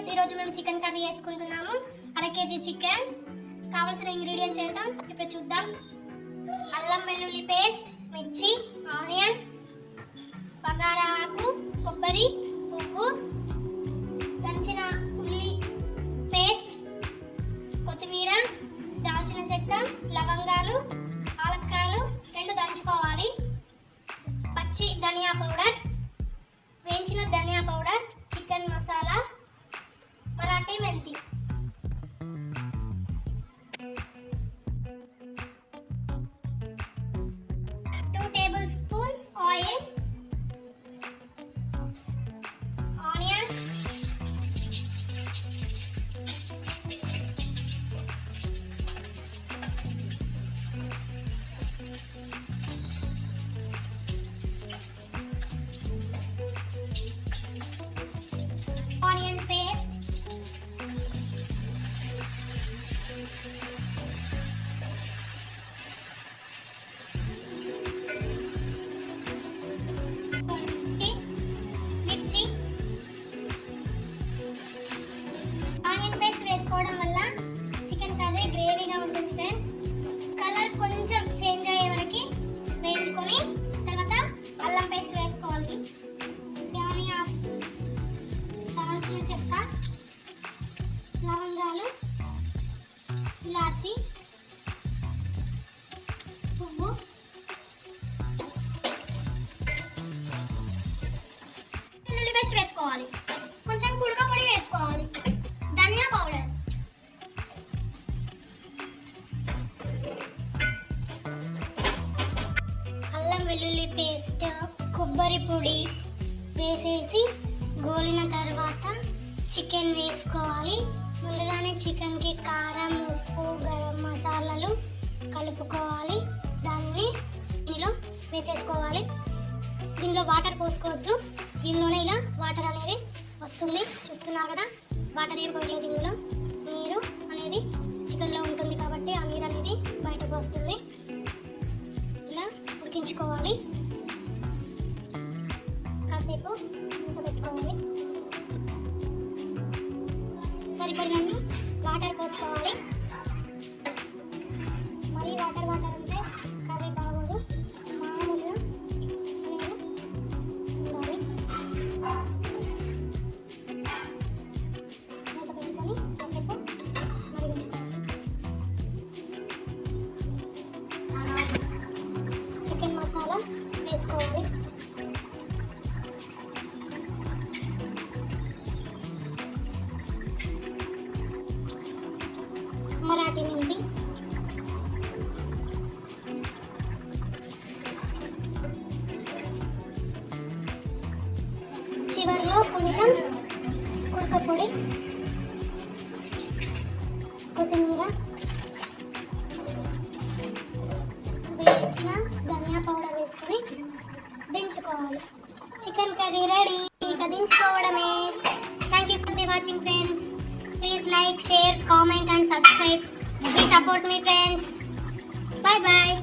Friends, ఈరోజు మేము chicken curry చేసుకుంటున్నాము. అర కేజీ చికెన్. కావాల్సిన ఇంగ్రీడియంట్స్ ఏంటో ఇప్పుడు చూద్దాం. అల్లం వెల్లుల్లి పేస్ట్, మిర్చి, ఆనియన్, బగారా ఆకు, కొబ్బరి, ఉప్పు, దంచిన ఉల్లి పేస్ట్, కొత్తిమీర, దాల్చిన చెక్క, లవంగాలు, ఆలక్కాయలు 2 దంచుకోవాలి. పచ్చి ధనియా పౌడర్, వేయించిన ధనియా పౌడర్, చికెన్ మసాలా, మరాఠీ మెంతి. Two tablespoon oil, onion, onion paste, మిర్చి. ఆనియన్ పేస్ట్ వేసుకోవడం వల్ల చికెన్ కర్రీ గ్రేవీగా ఉంటుంది ఫ్రెండ్స్. కలర్ కొంచెం చేంజ్ అయ్యే వరకు వేయించుకొని తర్వాత అల్లం పేస్ట్ వేసుకోవాలి. దాల్చిన చెక్క, లవంగాలు, ఇలాచి, పువ్వు, వెల్లుల్లి పేస్ట్ వేసుకోవాలి. కొంచెం కుడుక పొడి వేసుకోవాలి. ధనియా పౌడర్, అల్లం వెల్లుల్లి పేస్ట్, కొబ్బరి పొడి వేసేసి గోలిన తర్వాత చికెన్ వేసుకోవాలి. ముందుగానే చికెన్కి కారం, ఉప్పు, గరం మసాలాలు కలుపుకోవాలి. దాన్ని దీనిలో వేసేసుకోవాలి. దీనిలో వాటర్ పోసుకోవద్దు. దీనిలోనే ఇలా వాటర్ అనేది వస్తుంది, చూస్తున్నారు కదా. వాటర్ ఏం పోయలేదు, దీనిలో నీరు అనేది చికెన్లో ఉంటుంది కాబట్టి ఆ నీరు అనేది బయటకు వస్తుంది. ఇలా ఉడికించుకోవాలి. కాసేపు మూత పెట్టుకోవాలి. సరిపడినన్ని వాటర్ పోసుకోవాలి. మరీ వాటర్ అంటే కర్రీ బాగోదు. మామూలుగా ఉండాలి. మూత పెట్టుకొని కాసేపు మరిగించుకోవాలి. చికెన్ మసాలా వేసుకోవాలి. మరాఠీ మెంతి, చివరిలో కొంచెం కుడక పొడి, కొత్తిమీర, వేయించిన ధనియా పౌడర్ వేసుకొని దించుకోవాలి. Chicken curry ready. ఇక దించుకోవడమే. Thank you for the watching friends. Please like, share, comment and subscribe. Please support me friends. Bye bye.